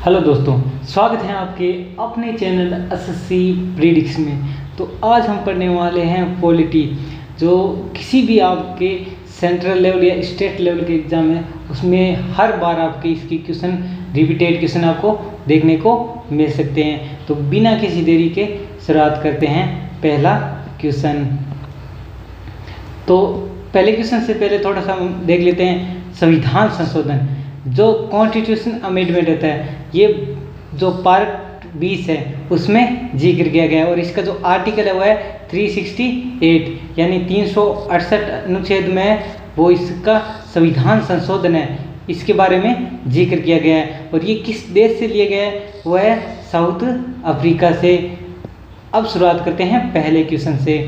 Hello दोस्तों, स्वागत है आपके अपने चैनल एसएससी प्रीडिक्स में। तो आज हम पढ़ने वाले हैं पॉलिटी, जो किसी भी आपके सेंट्रल लेवल या स्टेट लेवल के एग्ज़ाम है उसमें हर बार आपके इसकी क्वेश्चन रिपीटेड क्वेश्चन आपको देखने को मिल सकते हैं। तो बिना किसी देरी के शुरुआत करते हैं पहला क्वेश्चन। तो पहले क्वेश्चन से पहले थोड़ा सा हम देख लेते हैं संविधान संशोधन। जो कॉन्स्टिट्यूशन अमेंडमेंट होता है, ये जो पार्ट 20 है उसमें जिक्र किया गया है और इसका जो आर्टिकल है वो है 368, यानी 368 अनुच्छेद में वो इसका संविधान संशोधन है, इसके बारे में जिक्र किया गया है। और ये किस देश से लिया गया है? वो है साउथ अफ्रीका से। अब शुरुआत करते हैं पहले क्वेश्चन से।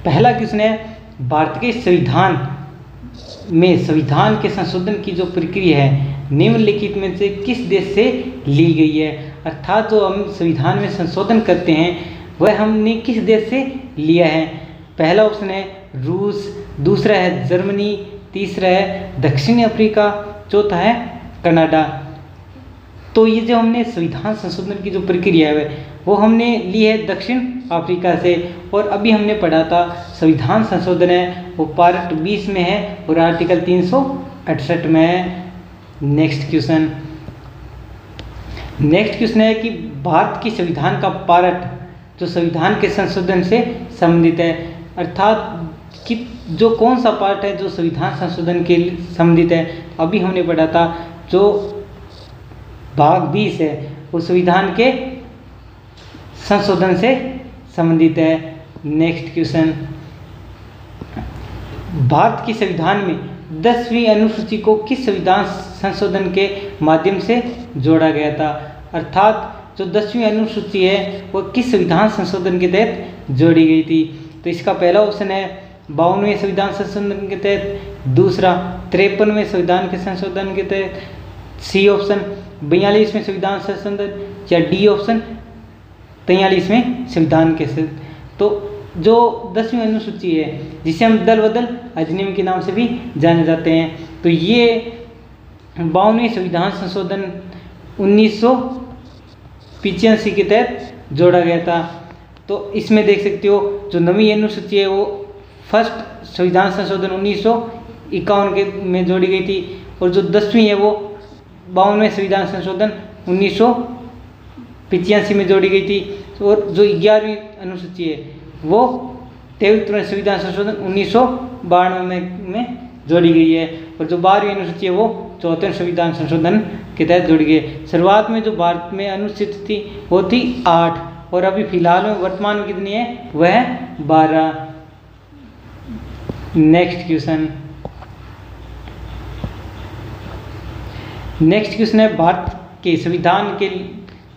पहला क्वेश्चन है, भारत के संविधान में संविधान के संशोधन की जो प्रक्रिया है निम्नलिखित में से किस देश से ली गई है? अर्थात जो हम संविधान में संशोधन करते हैं वह हमने किस देश से लिया है? पहला ऑप्शन है रूस, दूसरा है जर्मनी, तीसरा है दक्षिण अफ्रीका, चौथा है कनाडा। तो ये जो हमने संविधान संशोधन की जो प्रक्रिया है वो हमने ली है दक्षिण अफ्रीका से। और अभी हमने पढ़ा था संविधान संशोधन है वो पार्ट 20 में है और आर्टिकल 368 में है। नेक्स्ट क्वेश्चन है कि भारत की संविधान का पार्ट जो संविधान के संशोधन से संबंधित है, अर्थात कि जो कौन सा पार्ट है जो संविधान संशोधन के संबंधित है। अभी हमने पढ़ा था जो भाग 20 है वो संविधान के संशोधन से संबंधित है। नेक्स्ट क्वेश्चन, भारत की संविधान में 10वीं अनुसूची को किस संविधान संशोधन के माध्यम से जोड़ा गया था? अर्थात जो 10वीं अनुसूची है वो किस संविधान संशोधन के तहत जोड़ी गई थी? तो इसका पहला ऑप्शन है 52वें संविधान संशोधन के तहत, दूसरा 53वें संविधान के संशोधन के तहत, सी ऑप्शन 42वें संविधान संशोधन, या डी ऑप्शन 43वें संविधान के तहत। तो जो 10वीं अनुसूची है जिसे हम दल बदल अधिनियम के नाम से भी जाने जाते हैं, तो ये 52वें संविधान संशोधन 1985 के तहत जोड़ा गया था। तो इसमें देख सकते हो जो नवीं अनुसूची है वो फर्स्ट संविधान संशोधन 1951 के में जोड़ी गई थी और जो 10वीं है वो 52वें संविधान संशोधन 1985 में जोड़ी गई थी। और जो 11वीं अनुसूची है वो 23वें संविधान संशोधन 1992 में जोड़ी गई है और जो 12वीं अनुसूची है वो 4वें संविधान संशोधन के तहत जोड़ी गई है। शुरुआत में जो भारत में अनुसूचित थी वो थी 8 और अभी फिलहाल में वर्तमान में कितनी है? वह है 12। नेक्स्ट क्वेश्चन है, भारत के संविधान के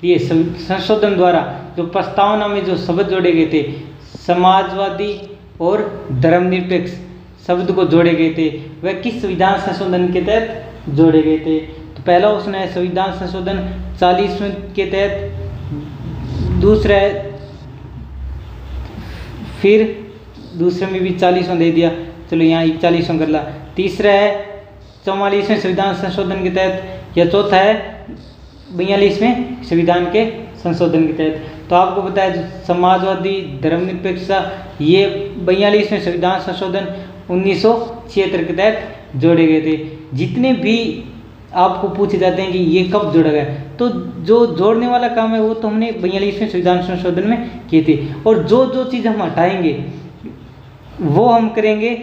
लिए संशोधन द्वारा जो प्रस्तावना में जो शब्द जोड़े गए थे, समाजवादी और धर्मनिरपेक्ष शब्द को जोड़े गए थे, वह किस संविधान संशोधन के तहत जोड़े गए थे? तो पहला ऑप्शन है संविधान संशोधन 40वें के तहत, दूसरा है फिर दूसरे में भी 40वां दे दिया, चलो यहाँ 41वां कर ला, तीसरा है 44वें संविधान संशोधन के तहत, या चौथा है 42वें संविधान के संशोधन के तहत। तो आपको पता है समाजवादी धर्मनिरपेक्षता ये 42वें संविधान संशोधन 1976 के तहत जोड़े गए थे। जितने भी आपको पूछे जाते हैं कि ये कब जोड़ा गया, तो जो जोड़ने वाला काम है वो तो हमने 42वें संविधान संशोधन में किए थे और जो चीज़ हम हटाएंगे वो हम करेंगे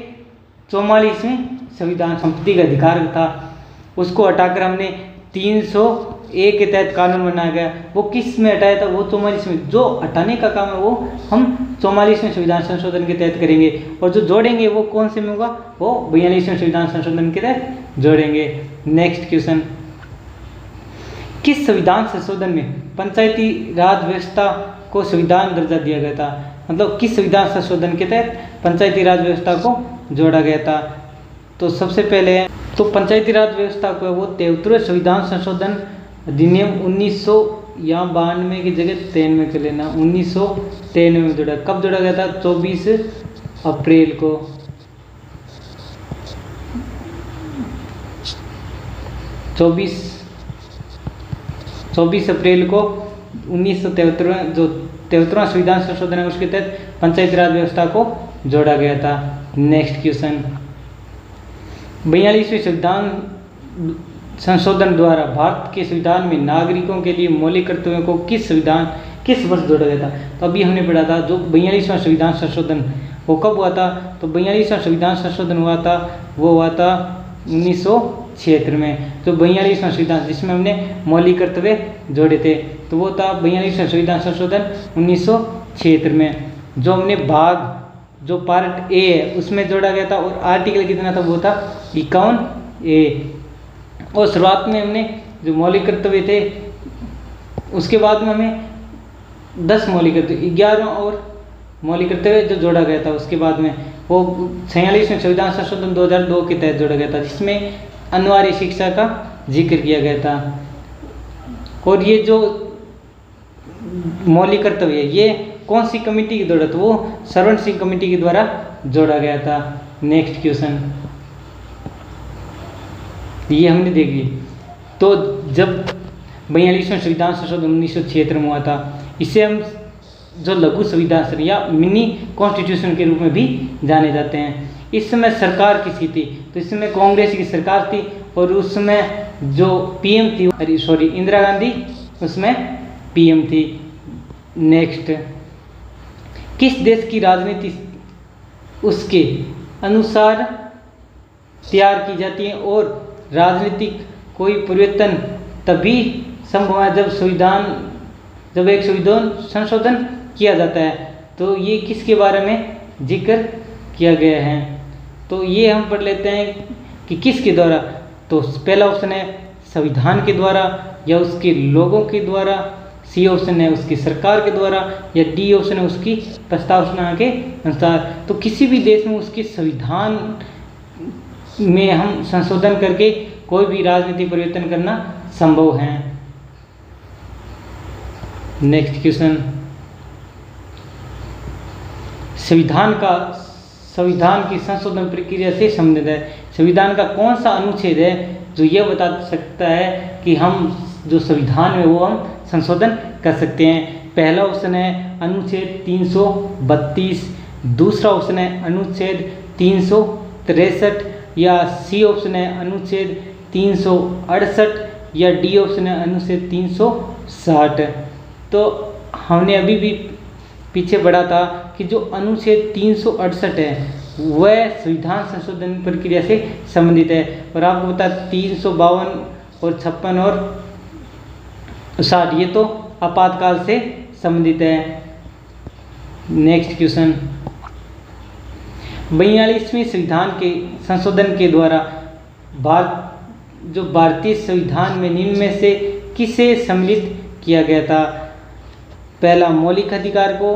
44वें संविधान। संपत्ति का अधिकार था उसको हटाकर हमने 301 के तहत कानून बनाया गया। वो किस में हटाया था? वो 44वें। जो हटाने का काम है वो हम 44वें संविधान संशोधन के तहत करेंगे और जो जोड़ेंगे वो कौन से में होगा? वो 42वें संविधान संशोधन के तहत जोड़ेंगे। नेक्स्ट क्वेश्चन, किस संविधान संशोधन में पंचायती राज व्यवस्था को संविधान दर्जा दिया गया था? मतलब किस संविधान संशोधन के तहत पंचायती राज व्यवस्था को जोड़ा गया था? तो सबसे पहले तो पंचायती राज व्यवस्था को वो 73वें संविधान संशोधन अधिनियम 1992 की जगह 93 कर लेना, 1993 में जोड़ा। कब जोड़ा गया था? 24 अप्रैल को। 24 अप्रैल को 1973 जो 73वां संविधान संशोधन है उसके तहत पंचायती राज व्यवस्था को जोड़ा गया था। नेक्स्ट क्वेश्चन, 42वें संविधान संशोधन द्वारा भारत के संविधान में नागरिकों के लिए मौलिक कर्तव्यों को किस वर्ष जोड़ा गया था? तो अभी हमने पढ़ा था जो 42वां संविधान संशोधन वो कब हुआ था? तो 42वां संविधान संशोधन वो हुआ था 1976 में। तो 42वां संविधान जिसमें हमने मौलिक कर्तव्य जोड़े थे तो वो था 42वां संविधान संशोधन 1976 में। जो हमने जो पार्ट ए है उसमें जोड़ा गया था और आर्टिकल कितना था? वो था 51A। और शुरुआत में हमने जो मौलिक कर्तव्य थे उसके बाद में हमें 10 मौलिक कर्तव्य 11 और मौलिक कर्तव्य जो जोड़ा गया था उसके बाद में वो 46वें संविधान संशोधन 2002 के तहत जोड़ा गया था जिसमें अनिवार्य शिक्षा का जिक्र किया गया था। और ये जो मौलिक कर्तव्य ये कौन सी कमेटी के द्वारा? तो वो सरवण सिंह कमेटी के द्वारा जोड़ा गया था। नेक्स्ट क्वेश्चन, ये हमने देख ली। तो जब 42वां संविधान संशोधन 1976 में हुआ था इसे हम जो लघु संविधान या मिनी कॉन्स्टिट्यूशन के रूप में भी जाने जाते हैं। इस समय सरकार किसकी थी? तो इस समय कांग्रेस की सरकार थी और उस समय जो पीएम थी इंदिरा गांधी उसमें पीएम थी। नेक्स्ट, किस देश की राजनीति उसके अनुसार तैयार की जाती है और राजनीतिक कोई परिवर्तन तभी संभव है जब एक संविधान संशोधन किया जाता है। तो ये किसके बारे में जिक्र किया गया है? तो ये हम पढ़ लेते हैं कि किसके द्वारा। तो पहला ऑप्शन है संविधान के द्वारा या उसके लोगों के द्वारा, सी ऑप्शन है उसकी सरकार के द्वारा या डी ऑप्शन है उसकी प्रस्तावना के अनुसार। तो किसी भी देश में उसके संविधान में हम संशोधन करके कोई भी राजनीतिक परिवर्तन करना संभव है। नेक्स्ट क्वेश्चन, संविधान की संशोधन प्रक्रिया से संबंधित है। संविधान का कौन सा अनुच्छेद है जो यह बता सकता है कि हम जो संविधान में वो हम संशोधन कर सकते हैं? पहला ऑप्शन है अनुच्छेद 332, दूसरा ऑप्शन है अनुच्छेद 363 या सी ऑप्शन है अनुच्छेद 368 या डी ऑप्शन है अनुच्छेद 360। तो हमने अभी भी पीछे पढ़ा था कि जो अनुच्छेद 368 है वह संविधान संशोधन प्रक्रिया से संबंधित है और आपको पता 352 और 56 और 60 ये तो आपातकाल से संबंधित है। नेक्स्ट क्वेश्चन, 42वें संविधान के संशोधन के द्वारा भारतीय संविधान में निम्न में से किसे सम्मिलित किया गया था? पहला मौलिक अधिकार को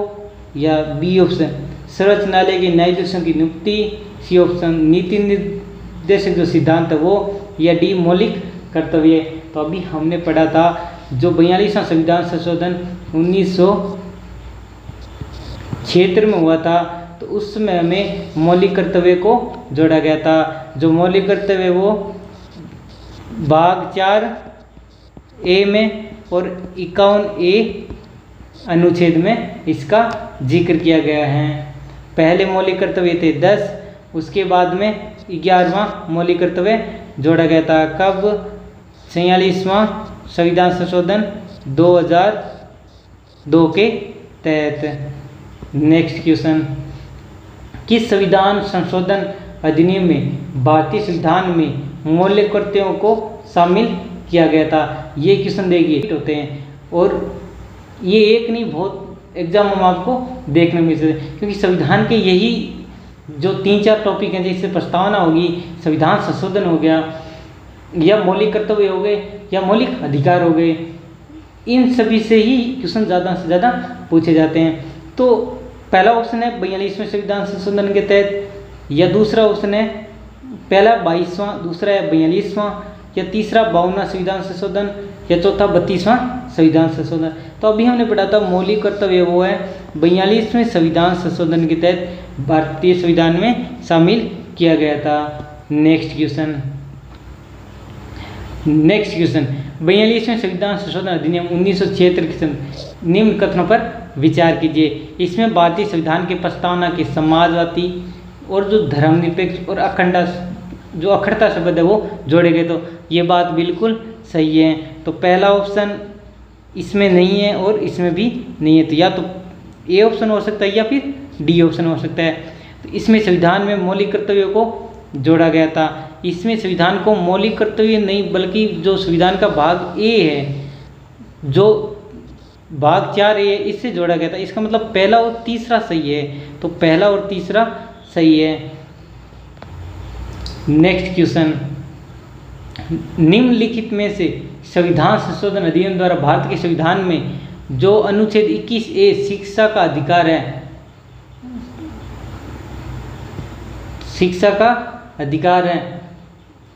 या बी ऑप्शन सर्वोच्च न्यायालय के न्यायाधीशों की नियुक्ति, सी ऑप्शन नीति निर्देशक जो सिद्धांत है वो या डी मौलिक कर्तव्य। तो अभी हमने पढ़ा था जो 42वां संविधान संशोधन 1976 में हुआ था तो उसमें हमें मौलिक कर्तव्य को जोड़ा गया था। जो मौलिक कर्तव्य वो भाग 4A में और 51A अनुच्छेद में इसका जिक्र किया गया है। पहले मौलिक कर्तव्य थे 10, उसके बाद में 11वां मौलिक कर्तव्य जोड़ा गया था। कब? 46वां संविधान संशोधन 2002 के तहत। नेक्स्ट क्वेश्चन, किस संविधान संशोधन अधिनियम में भारतीय संविधान में मौलिक कर्तव्यों को शामिल किया गया था? ये क्वेश्चन देखिए होते हैं और ये एक नहीं बहुत एग्जाम में आपको देखने मिल सकते हैं क्योंकि संविधान के यही जो 3-4 टॉपिक हैं जैसे प्रस्तावना होगी, संविधान संशोधन हो गया या मौलिक कर्तव्य हो गए या मौलिक अधिकार हो गए, इन सभी से ही क्वेश्चन ज़्यादा से ज़्यादा पूछे जाते हैं। तो पहला ऑप्शन है 42वें संविधान संशोधन के तहत या दूसरा ऑप्शन है पहला 22वां, दूसरा है 42वां या तीसरा 52वां संविधान संशोधन या चौथा 32वां संविधान संशोधन। तो अभी हमने पढ़ा था मौलिक कर्तव्य वो है 42वें संविधान संशोधन के तहत भारतीय संविधान में शामिल किया गया था। नेक्स्ट क्वेश्चन, नेक्स्ट क्वेश्चन, 42वें संविधान संशोधन अधिनियम 1976 के निम्न कथनों पर विचार कीजिए। इसमें भारतीय संविधान की प्रस्तावना के समाजवादी और जो धर्मनिरपेक्ष और अखंडता शब्द है वो जोड़े गए। तो ये बात बिल्कुल सही है। तो पहला ऑप्शन इसमें नहीं है और इसमें भी नहीं है, तो या तो ए ऑप्शन हो सकता है या फिर डी ऑप्शन हो सकता है। तो इसमें संविधान में मौलिक कर्तव्यों को जोड़ा गया था। इसमें संविधान को मौलिक कर्तव्य नहीं बल्कि जो संविधान का भाग ए है, जो भाग 4 ए, इससे जोड़ा गया था। इसका मतलब पहला और तीसरा सही है। तो पहला और तीसरा सही है। नेक्स्ट क्वेश्चन, निम्नलिखित में से संविधान संशोधन अधिनियम द्वारा भारत के संविधान में जो अनुच्छेद 21A शिक्षा का अधिकार है, शिक्षा का अधिकार है,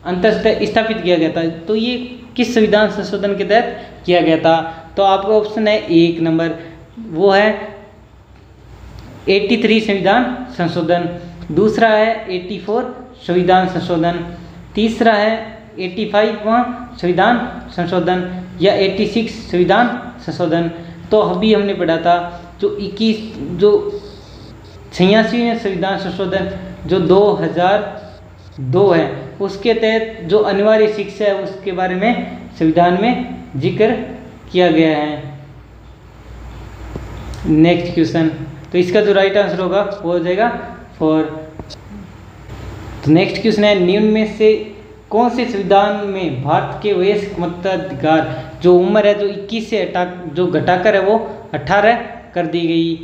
अंततः स्थापित किया गया था। तो ये किस संविधान संशोधन के तहत किया गया था? तो आपका ऑप्शन है 1 नंबर, वो है 83 संविधान संशोधन, दूसरा है 84 संविधान संशोधन, तीसरा है 85वां संविधान संशोधन या 86 संविधान संशोधन। तो अभी हमने पढ़ा था जो 86वें संविधान संशोधन जो 2002 है, उसके तहत जो अनिवार्य शिक्षा है उसके बारे में संविधान में जिक्र किया गया है। नेक्स्ट क्वेश्चन, तो इसका जो राइट आंसर होगा वो हो जाएगा 4। तो नेक्स्ट क्वेश्चन है, निम्न में से कौन से संविधान में भारत के वयस्क मताधिकार जो उम्र है जो 21 से जो घटाकर है वो 18 कर दी गई।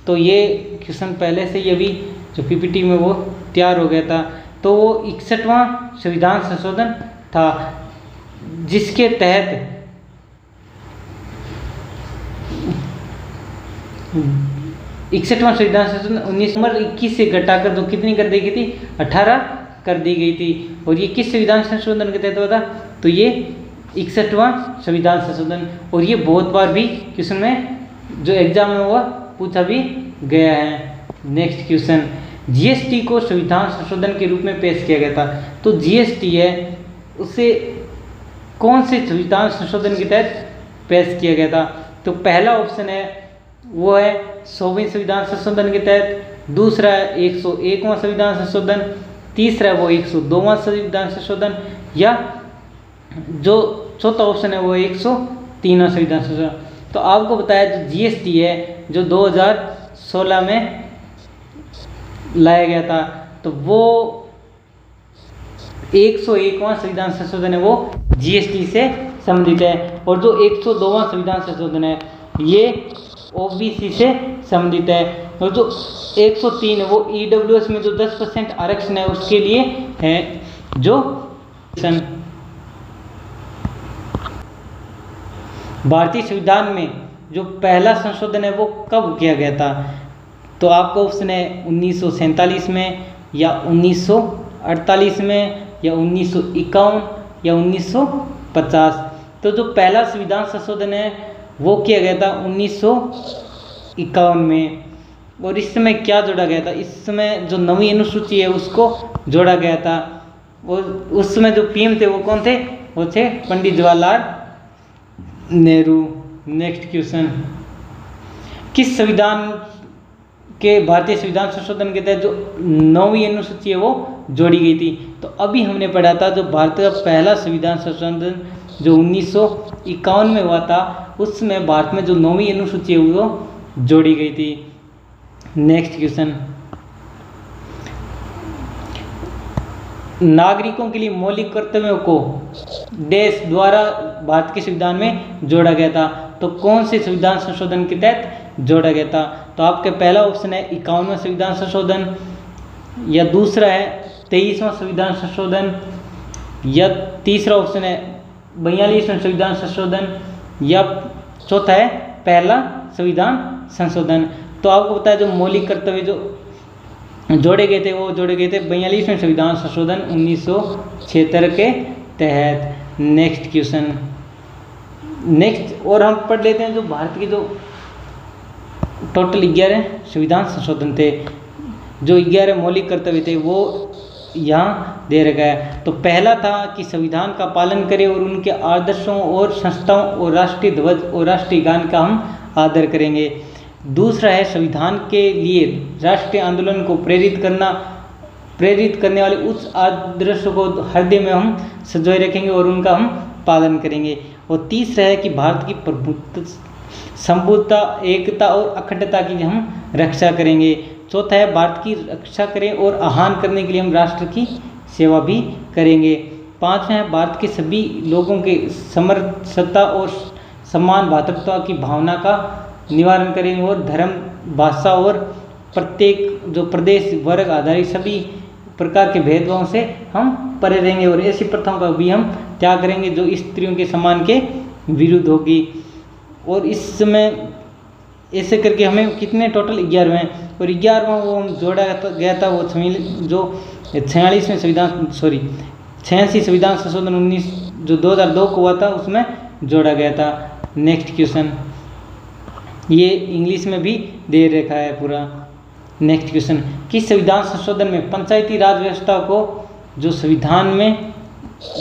तो ये क्वेश्चन पहले से ही अभी जो पीपीटी में वो तैयार हो गया था। तो वो 61वां संविधान संशोधन था, जिसके तहत 61वां संविधान संशोधन 1921 से घटाकर जो कितनी कर दी गई थी? 18 कर दी गई थी। और ये किस संविधान संशोधन के तहत हुआ था? तो ये 61वां संविधान संशोधन। और ये बहुत बार भी क्वेश्चन में जो एग्जाम में हुआ पूछा भी गया है। नेक्स्ट क्वेश्चन, जीएसटी को संविधान संशोधन के रूप में पेश किया गया था। तो जीएसटी है उसे कौन से संविधान संशोधन के तहत पेश किया गया था? तो पहला ऑप्शन है वो है 100वें संविधान संशोधन के तहत, दूसरा है 101वां संविधान संशोधन, तीसरा है वो 102वां संविधान संशोधन, या जो चौथा ऑप्शन है वो 103वां संविधान संशोधन। तो आपको बताया जो जीएसटी है जो 2016 में लाया गया था, तो वो 101वां संविधान संशोधन है वो जीएसटी से संबंधित है। और जो 102वां संविधान संशोधन है ये ओबीसी से संबंधित है। और जो 103 है वो ईडब्ल्यूएस में जो 10% आरक्षण है उसके लिए है। जो भारतीय संविधान में जो पहला संशोधन है वो कब किया गया था? तो आपका ऑप्शन है 1947 में या 1948 में या 1951 या 1950। तो जो पहला संविधान संशोधन है वो किया गया था 1951 में। और इस समय क्या जोड़ा गया था? इस समय जो नवीं अनुसूची है उसको जोड़ा गया था। और उस समय जो पीएम थे वो कौन थे? वो थे पंडित जवाहरलाल नेहरू। नेक्स्ट क्वेश्चन, किस संविधान के भारतीय संविधान संशोधन के तहत जो नवीं अनुसूची है वो जोड़ी गई थी? तो अभी हमने पढ़ा था जो भारत का पहला संविधान संशोधन जो 1951 में हुआ था, उसमें भारत में जो नवीं अनुसूची है वो जोड़ी गई थी। नेक्स्ट क्वेश्चन, नागरिकों के लिए मौलिक कर्तव्यों को देश द्वारा भारत के संविधान में जोड़ा गया था। तो कौन से संविधान संशोधन के तहत जोड़ा गया था? तो आपके पहला ऑप्शन है 51वां संविधान संशोधन, या दूसरा है 23वां संविधान संशोधन, या तीसरा ऑप्शन है 42वां संविधान संशोधन, या चौथा है पहला संविधान संशोधन। तो आपको पता है जो मौलिक कर्तव्य जो जोड़े गए थे वो जोड़े गए थे 42वें संविधान संशोधन 1976 के तहत। नेक्स्ट क्वेश्चन, नेक्स्ट और हम पढ़ लेते हैं जो भारत के जो टोटल 11 संविधान संशोधन थे, जो 11 मौलिक कर्तव्य थे वो यहाँ दे रखा है। तो पहला था कि संविधान का पालन करें और उनके आदर्शों और संस्थाओं और राष्ट्रीय ध्वज और राष्ट्रीय गान का हम आदर करेंगे। दूसरा है संविधान के लिए राष्ट्रीय आंदोलन को प्रेरित करने वाले उच्च आदर्शों को हृदय में हम संजोए रखेंगे और उनका हम पालन करेंगे। और तीसरा है कि भारत की प्रभुत्व, संपूर्णता, एकता और अखंडता की हम रक्षा करेंगे। चौथा है भारत की रक्षा करें और आह्वान करने के लिए हम राष्ट्र की सेवा भी करेंगे। पाँचवें है भारत के सभी लोगों के समरसता और सम्मान भातृत्व की भावना का निवारण करेंगे और धर्म, भाषा और प्रत्येक जो प्रदेश वर्ग आधारित सभी प्रकार के भेदभाव से हम परे रहेंगे और ऐसी प्रथाओं का भी हम त्याग करेंगे जो स्त्रियों के सम्मान के विरुद्ध होगी। और इस समय ऐसे करके हमें कितने टोटल 11वें हैं और 11वां वो हम जोड़ा गया था वो जो 46वें संविधान 86 संविधान संशोधन 19 जो 2002 को हुआ था उसमें जोड़ा गया था। नेक्स्ट क्वेश्चन, ये इंग्लिश में भी दे रखा है पूरा। नेक्स्ट क्वेश्चन, किस संविधान संशोधन में पंचायती राज व्यवस्था को जो संविधान में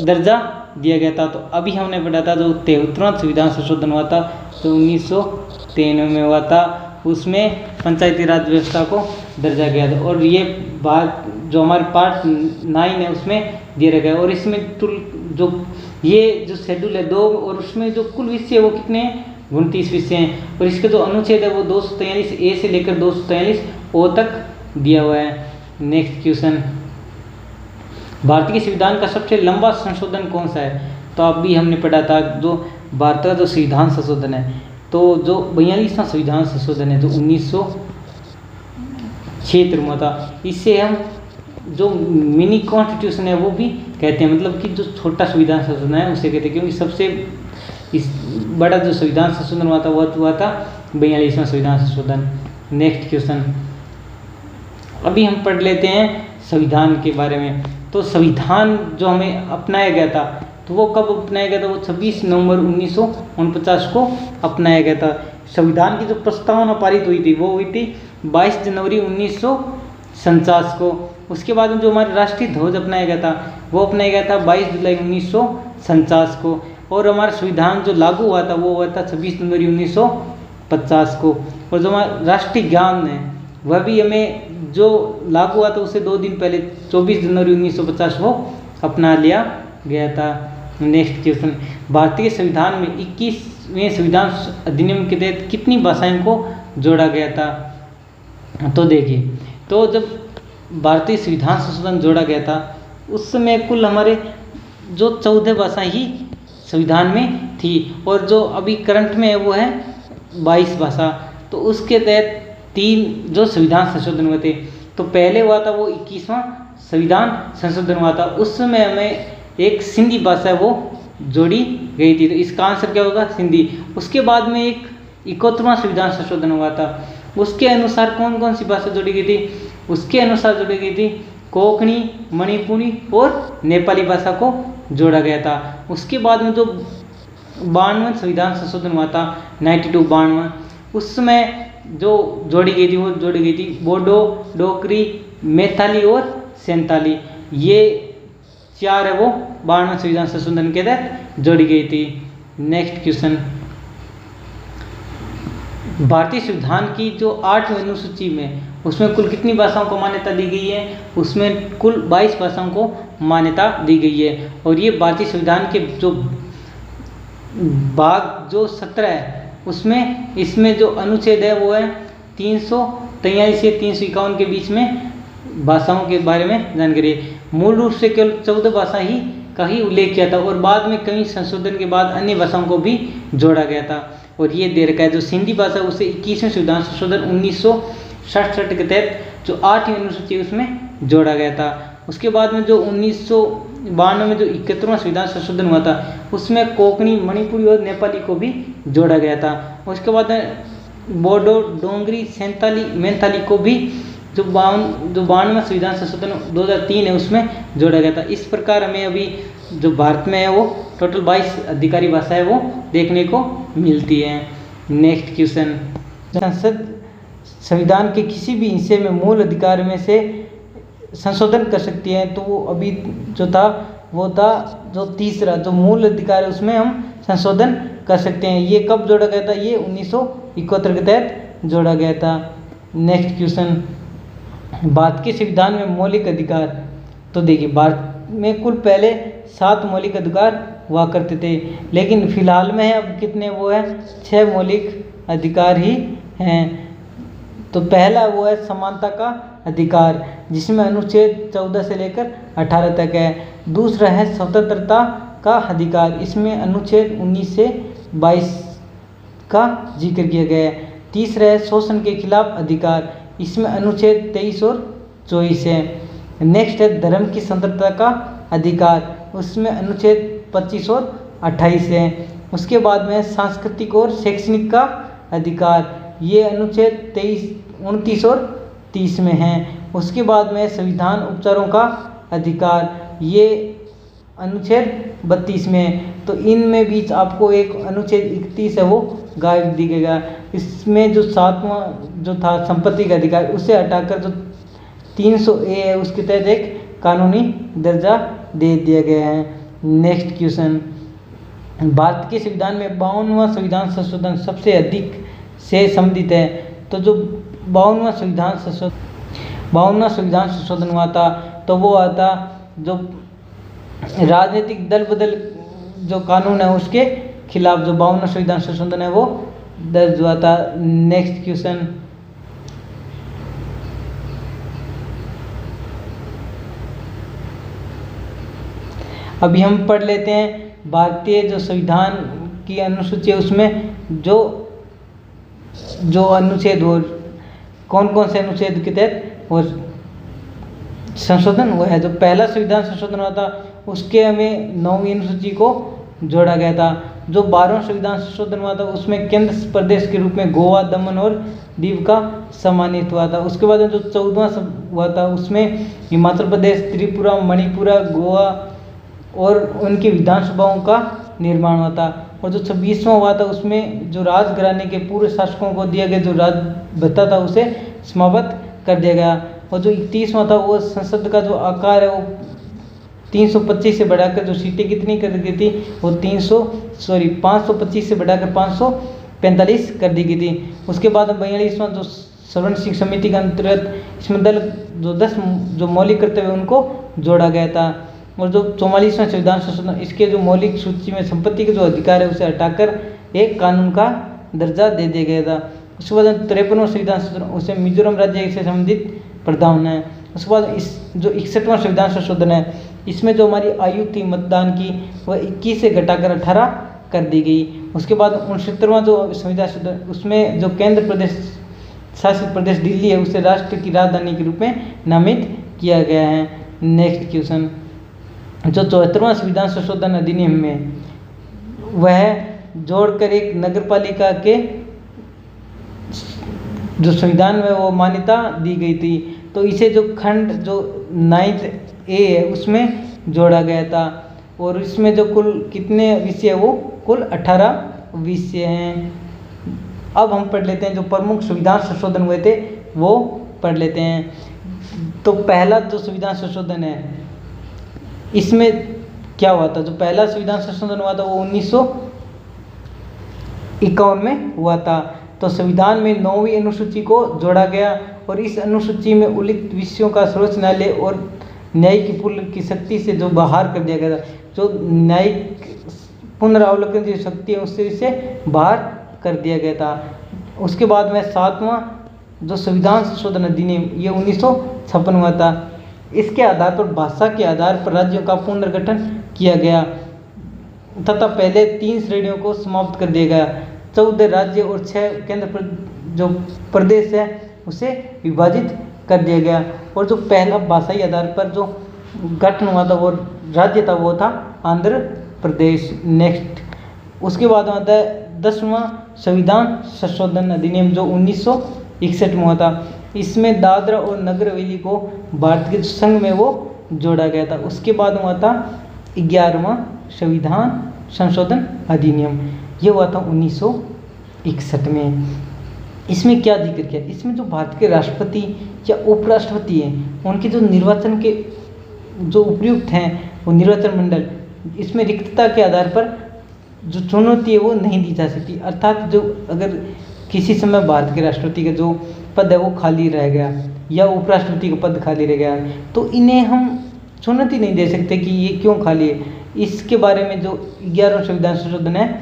दर्जा दिया गया था? तो अभी हमने पढ़ा था जो 73वां संविधान संशोधन हुआ था तो 1993 में हुआ था, उसमें पंचायती राज व्यवस्था को दर्जा गया था। और ये बात जो हमारे पार्ट 9 है उसमें दे रखा है। और इसमें जो ये जो शेड्यूल है 2 और उसमें जो कुल विषय है वो कितने 29 विषय हैं और इसके जो अनुच्छेद है वो 243 ए से लेकर 243 ओ तक दिया हुआ है। नेक्स्ट क्वेश्चन, भारतीय संविधान का सबसे लंबा संशोधन कौन सा है? तो अभी हमने पढ़ा था जो भारत का जो संविधान संशोधन है तो जो 42वां संविधान संशोधन है जो 1976 में था, इससे हम जो मिनी कॉन्स्टिट्यूशन है वो भी कहते हैं, मतलब कि जो छोटा संविधान संशोधन है उसे कहते हैं, क्योंकि सबसे इस बड़ा जो संविधान संशोधन हुआ था वो हुआ था 42वां संविधान संशोधन। नेक्स्ट क्वेश्चन, अभी हम पढ़ लेते हैं संविधान के बारे में। तो संविधान जो हमें अपनाया गया था तो वो कब अपनाया गया था? वो 26 नवंबर 1949 को अपनाया गया था। संविधान की जो प्रस्तावना पारित हुई थी वो हुई थी 22 जनवरी 1949 को। उसके बाद में जो हमारा राष्ट्रीय ध्वज अपनाया गया था वो अपनाया गया था 22 जुलाई 1949 को। और हमारा संविधान जो लागू हुआ था वो हुआ था 26 जनवरी 1950 को। और जो हमारा राष्ट्रीय गान है वह भी हमें जो लागू हुआ था उससे 2 दिन पहले 24 जनवरी 1950 को अपना लिया गया था। नेक्स्ट क्वेश्चन, भारतीय संविधान में 21वें संविधान अधिनियम के तहत कितनी भाषाओं को जोड़ा गया था? तो देखिए, तो जब भारतीय संविधान संशोधन जोड़ा गया था उस समय कुल हमारे जो 14 भाषाएं ही संविधान में थी और जो अभी करंट में है वो है 22 भाषा। तो उसके तहत 3 जो संविधान संशोधन हुए थे, तो पहले हुआ था वो 21वां संविधान संशोधन हुआ था, उस समय हमें एक सिंधी भाषा वो जोड़ी गई थी, तो इसका आंसर क्या होगा? सिंधी। उसके बाद में एक 71वां संविधान संशोधन हुआ था, उसके अनुसार कौन कौन सी भाषा जोड़ी गई थी? उसके अनुसार जोड़ी गई थी कोंकणी, मणिपुरी और नेपाली भाषा को जोड़ा गया था। उसके बाद में जो 92वां संविधान संशोधन हुआ था 92 उस समय जो जोड़ी गई थी वो जोड़ी गई थी बोडो, डोगरी, मैथिली और संताली, ये 4 है वो 92वें संविधान संशोधन के तहत जोड़ी गई थी। नेक्स्ट क्वेश्चन, भारतीय संविधान की जो 8वीं अनुसूची में उसमें कुल कितनी भाषाओं को मान्यता दी गई है? उसमें कुल 22 भाषाओं को मान्यता दी गई है। और ये भारतीय संविधान के जो भाग जो 17 है उसमें इसमें जो अनुच्छेद है वो है 343 से 351 के बीच में भाषाओं के बारे में जानकारी है। मूल रूप से केवल 14 भाषा ही का ही उल्लेख किया था और बाद में कई संशोधन के बाद अन्य भाषाओं को भी जोड़ा गया था। और ये दे रखा है जो सिंधी भाषा उसे 21वें संविधान संशोधन 1967 के तहत जो 8वीं अनुसूची उसमें जोड़ा गया था। उसके बाद में जो 1992 में जो 71वां संविधान संशोधन हुआ था उसमें कोंकणी, मणिपुरी और नेपाली को भी जोड़ा गया था। उसके बाद बोडो, डोंगरी, संताली, मैथिली को भी जो 92वां संविधान संशोधन 2003 है उसमें जोड़ा गया था। इस प्रकार हमें अभी जो भारत में है वो टोटल 22 अधिकारी भाषाएं वो देखने को मिलती हैं। नेक्स्ट क्वेश्चन, संसद संविधान के किसी भी हिस्से में मूल अधिकार में से संशोधन कर सकती हैं। तो वो अभी जो था वो था जो तीसरा जो मूल अधिकार है उसमें हम संशोधन कर सकते हैं। ये कब जोड़ा गया था? ये 1971 के तहत जोड़ा गया था। नेक्स्ट क्वेश्चन, भारत के संविधान में मौलिक अधिकार। तो देखिए भारत में कुल पहले 7 मौलिक अधिकार हुआ करते थे, लेकिन फिलहाल में है अब कितने? वो है 6 मौलिक अधिकार ही हैं। तो पहला वो है समानता का अधिकार, जिसमें अनुच्छेद 14 से लेकर 18 तक है। दूसरा है स्वतंत्रता का अधिकार, इसमें अनुच्छेद 19 से 22 का जिक्र किया गया है। तीसरा है शोषण के खिलाफ अधिकार, इसमें अनुच्छेद 23 और 24 है। नेक्स्ट है धर्म की स्वतंत्रता का अधिकार, उसमें अनुच्छेद 25 और 28 है। उसके बाद में सांस्कृतिक और शैक्षणिक का अधिकार, ये अनुच्छेद 23, 29 और 30 में है। उसके बाद में संविधान उपचारों का अधिकार, ये अनुच्छेद 32 में है। तो इनमें बीच आपको एक अनुच्छेद 31 है वो गायब दिखेगा। इसमें जो 7वां जो था संपत्ति का अधिकार, उसे हटाकर जो 300A है उसके तहत एक कानूनी दर्जा दे दिया गया है। नेक्स्ट क्वेश्चन, भारत के संविधान में 52वां संविधान संशोधन सबसे अधिक से संबंधित है। तो जो 52वां संविधान संशोधन हुआ था तो वो आता जो राजनीतिक दल बदल जो कानून है उसके खिलाफ जो 52वां संविधान संशोधन है वो दर्ज हुआ था। नेक्स्ट क्वेश्चन, अभी हम पढ़ लेते हैं भारतीय जो संविधान की अनुसूची है उसमें जो अनुच्छेद और कौन कौन से अनुच्छेद के तहत और संशोधन हुआ है। जो पहला संविधान संशोधन हुआ था उसके हमें 9वीं अनुसूची को जोड़ा गया था। जो 12वां संविधान संशोधन हुआ था उसमें केंद्र प्रदेश के रूप में गोवा, दमन और दीव का सम्मानित हुआ था। उसके बाद जो 14वां हुआ था उसमें हिमाचल प्रदेश, त्रिपुरा, मणिपुरा, गोवा और उनकी विधानसभाओं का निर्माण हुआ था। और जो 26वां हुआ था उसमें जो राजघराने के पूर्व शासकों को दिया गया जो राज भत्ता था उसे समाप्त कर दिया गया। और जो 31वां था वो संसद का जो आकार है वो 325 से बढ़ाकर जो सीटें कितनी कर दी गई थी वो 525 से बढ़ाकर 545 कर दी गई थी। उसके बाद 42वां जो सवर्ण शिक्षा समिति के अंतर्गत इसमें दल जो 10 जो मौलिक कर्तव्य उनको जोड़ा गया था। और जो 44वां संविधान संशोधन इसके जो मौलिक सूची में संपत्ति के जो अधिकार है उसे हटाकर एक कानून का दर्जा दे दिया गया था। उसके बाद 53वां संविधान संशोधन उसे मिजोरम राज्य से संबंधित प्रावधान है। उसके बाद इस जो 61वां संविधान संशोधन है इसमें जो हमारी आयु थी मतदान की वह 21 से घटाकर 18 कर दी गई। उसके बाद 69वां जो संविधान संशोधन उसमें जो केंद्र प्रदेश शासित प्रदेश दिल्ली है उसे राष्ट्र की राजधानी के रूप में नामित किया गया है। नेक्स्ट क्वेश्चन, जो 74वां संविधान संशोधन अधिनियम में वह जोड़कर एक नगरपालिका के जो संविधान में वो मान्यता दी गई थी। तो इसे जो खंड जो 9th A है उसमें जोड़ा गया था। और इसमें जो कुल कितने विषय वो कुल 18 विषय हैं। अब हम पढ़ लेते हैं जो प्रमुख संविधान संशोधन हुए थे वो पढ़ लेते हैं। तो पहला जो संविधान संशोधन है इसमें क्या हुआ था? जो पहला संविधान संशोधन हुआ था वो 1951 में हुआ था। तो संविधान में 9वीं अनुसूची को जोड़ा गया और इस अनुसूची में उल्लिखित विषयों का सर्वोच्च न्यायालय और न्यायिक पुल की शक्ति से जो बाहर कर दिया गया था। जो न्यायिक पुनरावलोकन की शक्ति है उससे इसे बाहर कर दिया गया था। उसके बाद में 7वां जो संविधान संशोधन अधिनियम ये 1956 हुआ था। इसके आधार पर भाषा के आधार पर राज्यों का पुनर्गठन किया गया तथा पहले 3 श्रेणियों को समाप्त कर दिया गया। 14 राज्य और 6 केंद्र जो प्रदेश है उसे विभाजित कर दिया गया। और जो पहला भाषाई आधार पर जो गठन हुआ था वो राज्य था वो था आंध्र प्रदेश। नेक्स्ट उसके बाद आता है 10वां संविधान संशोधन अधिनियम जो 1961 में हुआ था। इसमें दादरा और नगर हवेली को भारत के संघ में वो जोड़ा गया था। उसके बाद हुआ था 11वां संविधान संशोधन अधिनियम, ये हुआ था 1961 में। इसमें क्या जिक्र किया, इसमें जो भारत के राष्ट्रपति या उपराष्ट्रपति हैं उनके जो निर्वाचन के जो उपयुक्त हैं वो निर्वाचन मंडल, इसमें रिक्तता के आधार पर जो चुनौती है वो नहीं दी जा सकती। अर्थात जो अगर किसी समय भारत के राष्ट्रपति का जो पद है वो खाली रह गया या उपराष्ट्रपति का पद खाली रह गया तो इन्हें हम चुनौती नहीं दे सकते कि ये क्यों खाली है। इसके बारे में जो 11वां संविधान संशोधन है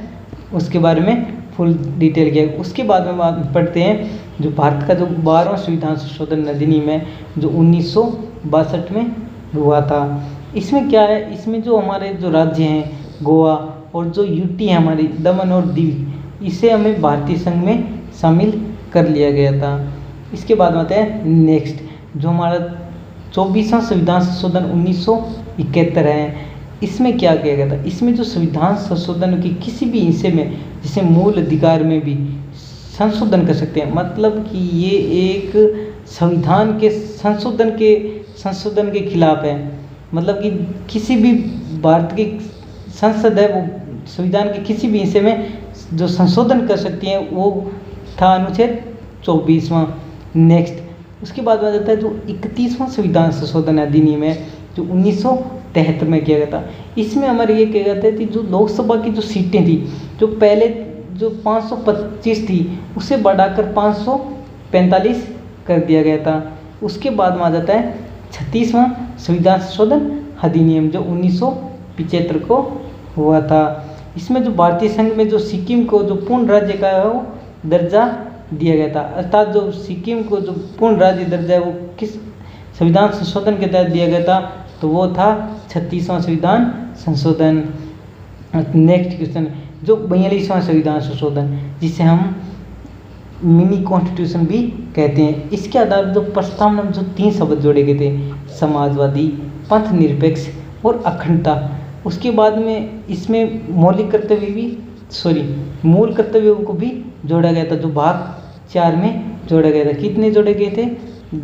उसके बारे में फुल डिटेल किया। उसके बाद में बात पढ़ते हैं जो भारत का जो 12वां संविधान संशोधन अधिनियम है जो 1962 में हुआ था। इसमें क्या है, इसमें जो हमारे जो राज्य हैं गोवा और जो यूटी है हमारी दमन और दीव, इसे हमें भारतीय संघ में शामिल कर लिया गया था। इसके बाद में आता है नेक्स्ट जो हमारा 24वां संविधान संशोधन 1971 है। इसमें क्या किया गया था, इसमें जो संविधान संशोधन की किसी भी हिस्से में जैसे मूल अधिकार में भी संशोधन कर सकते हैं, मतलब कि ये एक संविधान के संशोधन के खिलाफ है। मतलब कि किसी भी भारत की संसद है वो संविधान के किसी भी हिस्से में जो संशोधन कर सकती हैं वो था अनुच्छेद 24वां। नेक्स्ट उसके बाद आ जाता है जो 31वां संविधान संशोधन अधिनियम है जो 1973 में किया गया था। इसमें हमारे ये किया गया था कि जो लोकसभा की जो सीटें थी जो पहले जो 525 थी उसे बढ़ाकर 545 कर दिया गया था। उसके बाद में आ जाता है 36वां संविधान संशोधन अधिनियम जो 1975 को हुआ था। इसमें जो भारतीय संघ में जो सिक्किम को जो पूर्ण राज्य का है वो दर्जा दिया गया था। अर्थात जो सिक्किम को जो पूर्ण राज्य दर्जा है वो किस संविधान संशोधन के तहत दिया गया था, तो वो था 36वां संविधान संशोधन। नेक्स्ट क्वेश्चन जो 42वां संविधान संशोधन जिसे हम मिनी कॉन्स्टिट्यूशन भी कहते हैं। इसके आधार पर जो प्रस्तावना में जो 3 शब्द जोड़े गए थे समाजवादी, पंथ निरपेक्ष और अखंडता। उसके बाद में इसमें मूल कर्तव्यों को भी जोड़ा गया था जो भाग 4 में जोड़ा गया था। कितने जोड़े गए थे,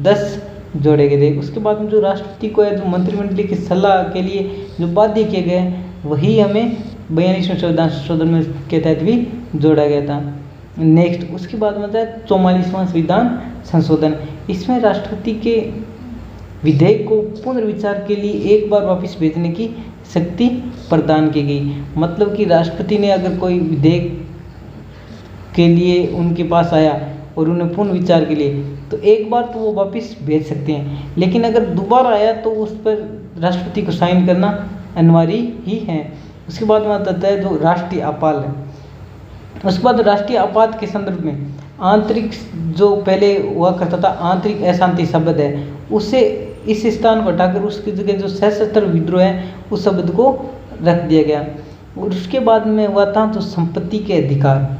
10 जोड़े गए थे। उसके बाद में जो राष्ट्रपति को है जो मंत्रिमंडल की सलाह के लिए जो बाध्य किए गए वही हमें 42वें संविधान संशोधन में के तहत भी जोड़ा गया था। नेक्स्ट उसके बाद में आता है 44वां संविधान संशोधन। इसमें राष्ट्रपति के विधेयक को पुनर्विचार के लिए एक बार वापस भेजने की शक्ति प्रदान की गई। मतलब कि राष्ट्रपति ने अगर कोई विधेयक के लिए उनके पास आया और उन्हें पुनः विचार के लिए तो एक बार तो वो वापस भेज सकते हैं, लेकिन अगर दोबारा आया तो उस पर राष्ट्रपति को साइन करना अनिवार्य ही है। उसके बाद में आता है जो राष्ट्रीय आपात है। उसके बाद राष्ट्रीय आपात के संदर्भ में आंतरिक जो पहले हुआ करता था आंतरिक अशांति शब्द है उसे इस स्थान को हटाकर उसकी जगह जो सशस्त्र विद्रोह है उस शब्द को रख दिया गया। और उसके बाद में हुआ था जो संपत्ति के अधिकार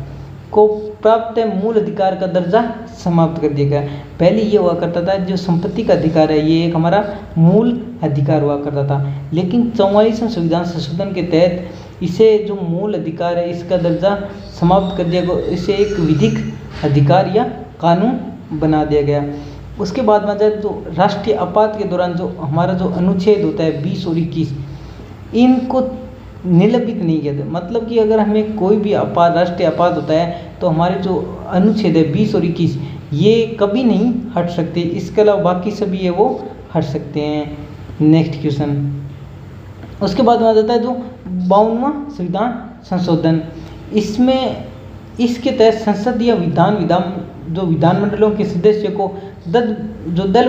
को प्राप्त मूल अधिकार का दर्जा समाप्त कर दिया गया। पहले ये हुआ करता था जो संपत्ति का अधिकार है ये एक हमारा मूल अधिकार हुआ करता था, लेकिन 44वें संविधान संशोधन के तहत इसे जो मूल अधिकार है इसका दर्जा समाप्त कर दिया गया, इसे एक विधिक अधिकार या कानून बना दिया गया। उसके बाद में जो राष्ट्रीय आपात के दौरान जो हमारा जो अनुच्छेद होता है 20 और 21 इनको निलंबित नहीं किया था। मतलब कि अगर हमें कोई भी राष्ट्रीय आपात होता है तो हमारे जो अनुच्छेद है 20 और 21 ये कभी नहीं हट सकते, इसके अलावा बाकी सभी है वो हट सकते हैं। नेक्स्ट क्वेश्चन उसके बाद में आ जाता है जो 52वां संविधान संशोधन। इसमें इसके तहत संसद या विधानमंडलों के सदस्य को दल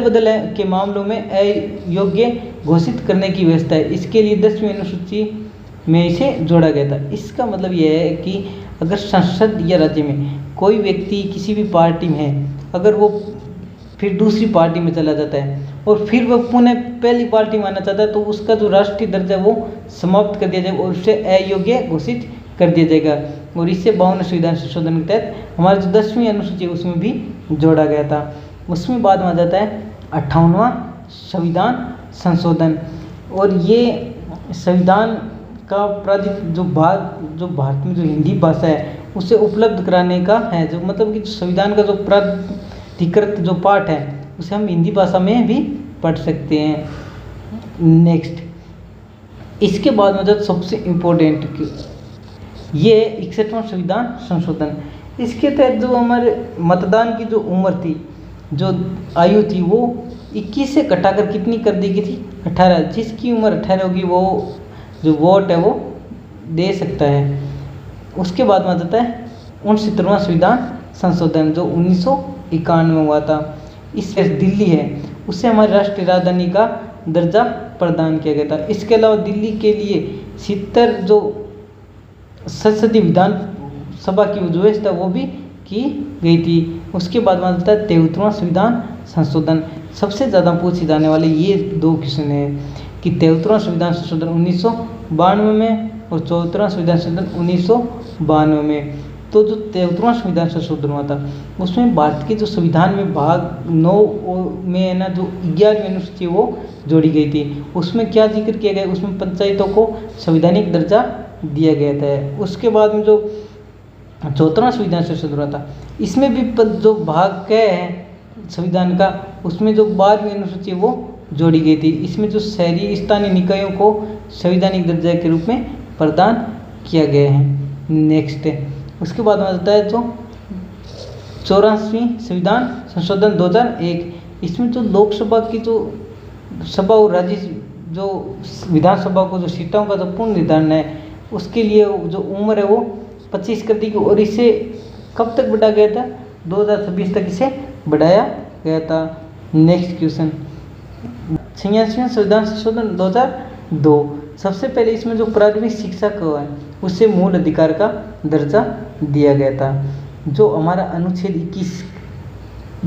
बदल के मामलों में अयोग्य घोषित करने की व्यवस्था है। इसके लिए 10वीं अनुसूची में इसे जोड़ा गया था। इसका मतलब यह है कि अगर संसद या राज्य में कोई व्यक्ति किसी भी पार्टी में है, अगर वो फिर दूसरी पार्टी में चला जाता है और फिर वह पुनः पहली पार्टी में आना चाहता है तो उसका जो राष्ट्रीय दर्जा वो समाप्त कर दिया जाएगा और उसे अयोग्य घोषित कर दिया जाएगा। और इससे 52वें संविधान संशोधन के तहत हमारी जो 10वीं अनुसूची उसमें भी जोड़ा गया था। उसमें बाद में आ जाता है 58वां संविधान संशोधन। और ये संविधान का प्राधिक जो भारत में जो हिंदी भाषा है उसे उपलब्ध कराने का है, जो मतलब कि संविधान का जो प्राधिकृत जो पाठ है उसे हम हिंदी भाषा में भी पढ़ सकते हैं। नेक्स्ट इसके बाद में जो सबसे इम्पोर्टेंट ये 61वां संविधान संशोधन। इसके तहत जो हमारे मतदान की जो उम्र थी, जो आयु थी, वो 21 से घटाकर कितनी कर दी गई थी? 18। जिसकी उम्र 18 होगी वो जो वोट है वो दे सकता है। उसके बाद में आ जाता है 69वां संविधान संशोधन जो 1991 में हुआ था। इस दिल्ली है उससे हमारी राष्ट्रीय राजधानी का दर्जा प्रदान किया गया था। इसके अलावा दिल्ली के लिए 70 जो संसदीय विधान सभा की जो व्यवस्था वो भी की गई थी। उसके बाद में आता है 73वां संविधान संशोधन। सबसे ज़्यादा पूछे जाने वाले ये 2 क्वेश्चन है कि 73वां संविधान संशोधन 1992 में और 74वां संविधान संशोधन 1992 में। तो जो 73वां संविधान संशोधन हुआ था उसमें भारत के जो संविधान में भाग 9 में है ना, जो 11वीं अनुसूची वो जोड़ी गई थी। उसमें क्या जिक्र किया गया? उसमें पंचायतों को संवैधानिक दर्जा दिया गया था। उसके बाद में जो 74वां संविधान संशोधन हुआ था इसमें भी जो भाग क है संविधान का, उसमें जो 12वीं अनुसूची वो जोड़ी गई थी। इसमें जो शहरी स्थानीय निकायों को संवैधानिक दर्जा के रूप में प्रदान किया गया है। नेक्स्ट उसके बाद में आता है जो 84वीं संविधान संशोधन 2001। इसमें जो लोकसभा की जो सभा और राज्य जो विधानसभा को जो सीटों का जो पूर्ण निर्धारण है उसके लिए जो उम्र है वो 25 कर दी गई और इसे कब तक बढ़ाया गया था? 2026 तक इसे बढ़ाया गया था। नेक्स्ट क्वेश्चन 86वां संविधान संशोधन 2002। सबसे पहले इसमें जो प्रारंभिक शिक्षा को है उससे मूल अधिकार का दर्जा दिया गया था। जो हमारा अनुच्छेद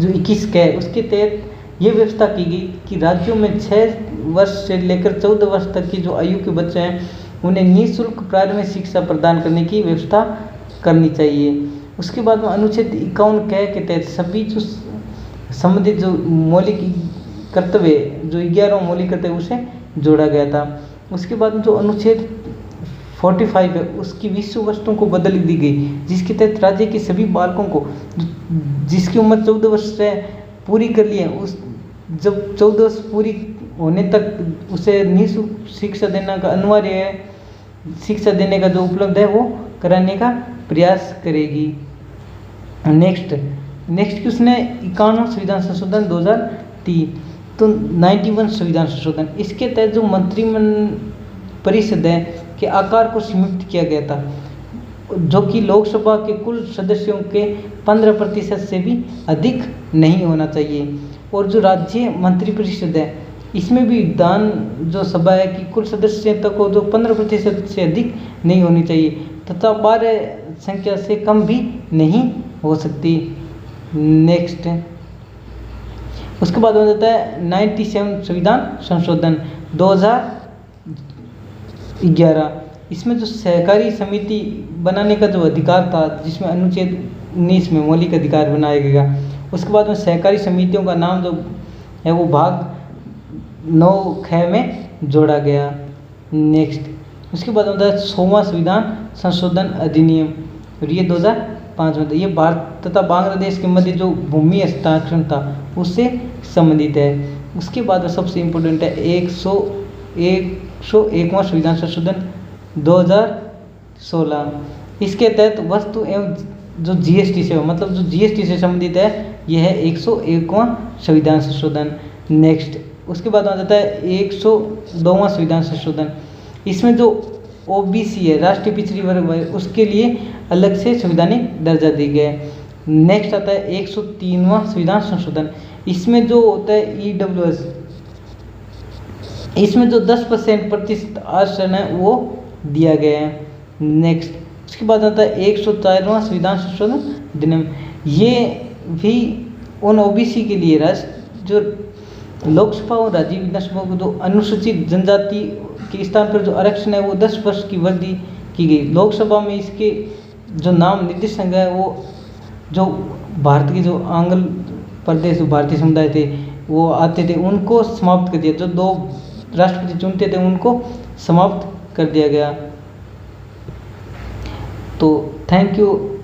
21 का है उसके तहत ये व्यवस्था की गई कि राज्यों में 6 वर्ष से लेकर 14 वर्ष तक की जो आयु के बच्चे हैं उन्हें निःशुल्क प्रारंभिक शिक्षा प्रदान करने की व्यवस्था करनी चाहिए। उसके बाद में अनुच्छेद 51 के तहत सभी जो संबंधित जो मौलिक कर्तव्य जो 11वां मौलिक कर्तव्य उसे जोड़ा गया था। उसके बाद में जो अनुच्छेद 45 है उसकी 20 वस्तुओं को बदल दी गई जिसके तहत राज्य के सभी बालकों को जिसकी उम्र 14 वर्ष से पूरी कर ली है उस जब 14 वर्ष पूरी होने तक उसे निःशुल्क शिक्षा देना का अनिवार्य है। शिक्षा देने का जो उपलब्ध है वो कराने का प्रयास करेगी। नेक्स्ट क्वेश्चन है 51वां संविधान संशोधन 2003। तो 91 संविधान संशोधन इसके तहत जो मंत्रिमंडल परिषद है के आकार को सीमित किया गया था जो कि लोकसभा के कुल सदस्यों के 15% से भी अधिक नहीं होना चाहिए। और जो राज्य मंत्रिपरिषद है इसमें भी विधान जो सभा है कि कुल सदस्यता को जो 15% से अधिक नहीं होनी चाहिए तथा 12 संख्या से कम भी नहीं हो सकती। नेक्स्ट उसके बाद हो जाता है 97 संविधान संशोधन 2011। इसमें जो सहकारी समिति बनाने का जो अधिकार था जिसमें अनुच्छेद 19 में मौलिक अधिकार बनाया गया। उसके बाद में सहकारी समितियों का नाम जो है वो भाग 9 में जोड़ा गया। नेक्स्ट उसके बाद होता है 100वां संविधान संशोधन अधिनियम और ये 2005 में था। ये भारत तथा बांग्लादेश के मध्य जो भूमि हस्तांतरण था उससे संबंधित है। उसके बाद सबसे इम्पोर्टेंट है 101वां संविधान संशोधन 2016। इसके तहत वस्तु एवं जो जीएसटी से मतलब जो जीएसटी से संबंधित है यह है 101वां संविधान संशोधन। नेक्स्ट उसके बाद आ जाता है 102वां संविधान संशोधन। इसमें जो ओबीसी है राष्ट्रीय पिछड़ी वर्ग है उसके लिए अलग से संवैधानिक दर्जा दी गया है। नेक्स्ट आता है 103वां संविधान संशोधन। इसमें जो होता है ईडब्ल्यूएस इसमें जो 10% प्रतिशत आरक्षण है वो दिया गया है। नेक्स्ट उसके बाद आता है 104वां संविधान संशोधन अधिनियम। ये भी उन ओबीसी के लिए जो लोकसभा और राज्य विधानसभा को जो अनुसूचित जनजाति के स्थान पर जो आरक्षण है वो 10 वर्ष की वृद्धि की गई। लोकसभा में इसके जो नाम निर्देशक है वो जो भारत के जो आंग्ल प्रदेश भारतीय समुदाय थे वो आते थे उनको समाप्त कर दिया। जो 2 राष्ट्रपति चुनते थे उनको समाप्त कर दिया गया। तो थैंक यू।